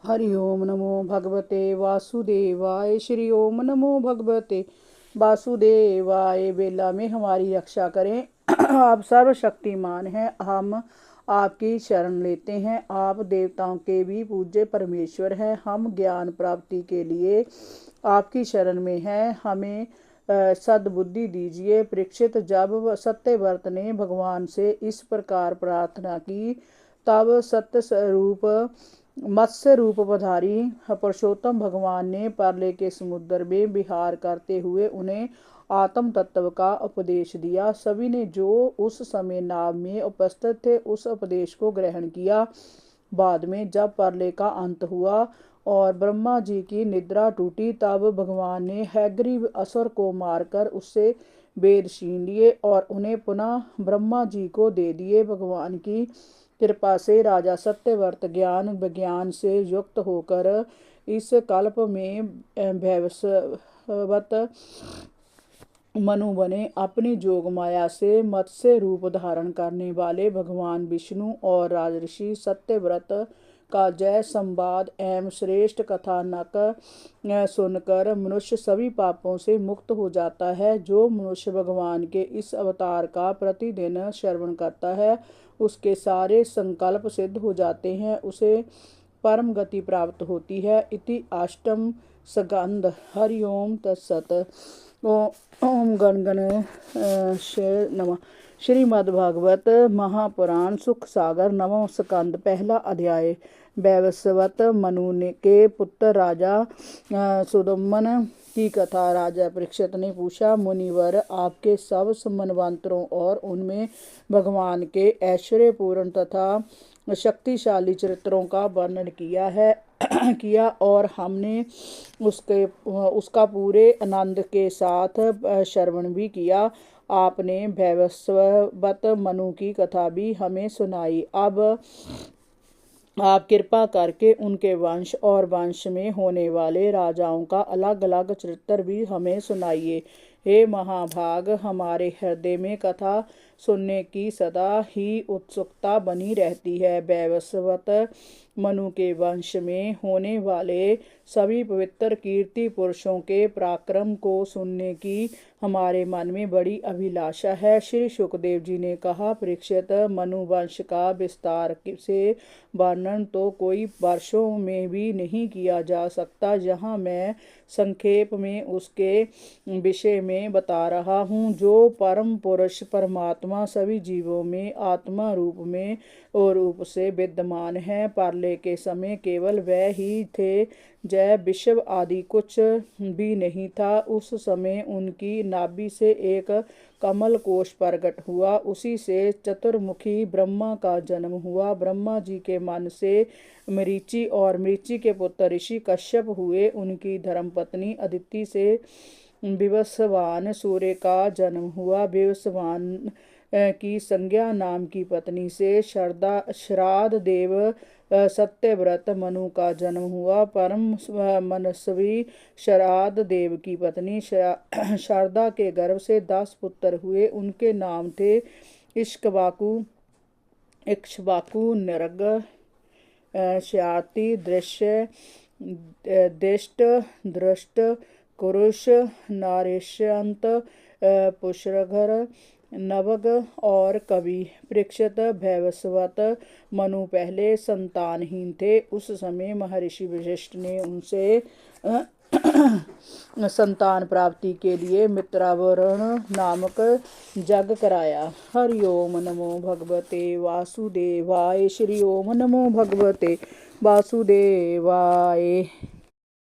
हरि ओम नमो भगवते वासुदेवाय। श्री ओम नमो भगवते वासुदेवाय। बेला में हमारी रक्षा करें। आप सर्वशक्तिमान हैं, हम आपकी शरण लेते हैं। आप देवताओं के भी पूज्य परमेश्वर हैं। हम ज्ञान प्राप्ति के लिए आपकी शरण में हैं। हमें सद्बुद्धि दीजिए। परीक्षित जब सत्यव्रत ने भगवान से इस प्रकार प्रार्थना की, तब सत्य स्वरूप मत्स्य रूप पधारी पुरुषोत्तम भगवान ने परले के समुद्र में विहार करते हुए उन्हें आत्म तत्व का उपदेश दिया। सभी ने जो उस समय नाव में उपस्थित थे उस उपदेश को ग्रहण किया। बाद में जब परले का अंत हुआ और ब्रह्मा जी की निद्रा टूटी, तब भगवान ने हैग्रीव असुर को मारकर उससे वेद छीन लिए और उन्हें पुनः ब्रह्मा जी को दे दिए। भगवान की कृपा से राजा सत्यव्रत ज्ञान विज्ञान से युक्त होकर इस कल्प में वैवस्वत मनु बने। अपनी जोग माया से मत्स्य रूप धारण करने वाले भगवान विष्णु और राजऋषि सत्यव्रत का जय संवाद एवं श्रेष्ठ कथानक सुनकर मनुष्य सभी पापों से मुक्त हो जाता है। जो मनुष्य भगवान के इस अवतार का प्रतिदिन श्रवण करता है, उसके सारे संकल्प सिद्ध हो जाते हैं, उसे परम गति प्राप्त होती है। इति अष्टम स्कंद। हरि ओम तत्सत। ओम गण नमः। श्रीमद्भागवत महापुराण सुख सागर नवम स्कंद। पहला अध्याय। वैवस्वत मनु के पुत्र राजा सुदमन की कथा। राजा परीक्षित ने पूछा, मुनिवर, आपके सब मनवंतरों और उनमें भगवान के ऐश्वर्यपूर्ण तथा शक्तिशाली चरित्रों का वर्णन किया और हमने उसका पूरे आनंद के साथ श्रवण भी किया। आपने वैवस्वत मनु की कथा भी हमें सुनाई। अब आप कृपा करके उनके वंश और वंश में होने वाले राजाओं का अलग अलग चरित्र भी हमें सुनाइए। हे महाभाग, हमारे हृदय में कथा सुनने की सदा ही उत्सुकता बनी रहती है। वैवस्वत मनु के वंश में होने वाले सभी पवित्र कीर्ति पुरुषों के पराक्रम को सुनने की हमारे मन में बड़ी अभिलाषा है। श्री सुखदेव जी ने कहा, परीक्षित, मनु वंश का विस्तार से वर्णन तो कोई वर्षों में भी नहीं किया जा सकता। यहाँ मैं संक्षेप में उसके विषय में बता रहा हूँ। जो परम पुरुष परमात्मा सभी जीवों में आत्मा रूप में और रूप से विद्यमान है, परले के समय केवल वह ही थे। जय विश्व आदि कुछ भी नहीं था। उस समय उनकी नाभि से एक कमल कोश प्रकट हुआ। उसी से चतुर्मुखी ब्रह्मा का जन्म हुआ। ब्रह्मा जी के मन से मरीचि और मरीचि के पुत्र ऋषि कश्यप हुए। उनकी धर्मपत्नी अदिति से विवस्वान सूर्य का जन्म हुआ। विवस्वान की संज्ञा नाम की पत्नी से श्राद्ध देव सत्यव्रत मनु का जन्म हुआ। परम मनस्वी श्राद्ध देव की पत्नी शारदा के गर्भ से 10 पुत्र हुए। उनके नाम थे इक्ष्वाकु, नृग, श्याति, दृश्य, दिष्ट, दृष्ट, कुरुष, नारेश्यंत, पुष्रघर, नवग और कवि। परीक्षित, वैवस्वत मनु पहले संतानहीन थे। उस समय महर्षि वशिष्ठ ने उनसे संतान प्राप्ति के लिए मित्रावरण नामक यज्ञ कराया। हरि ओम नमो भगवते वासुदेवाय। श्री ओम नमो भगवते वासुदेवाय।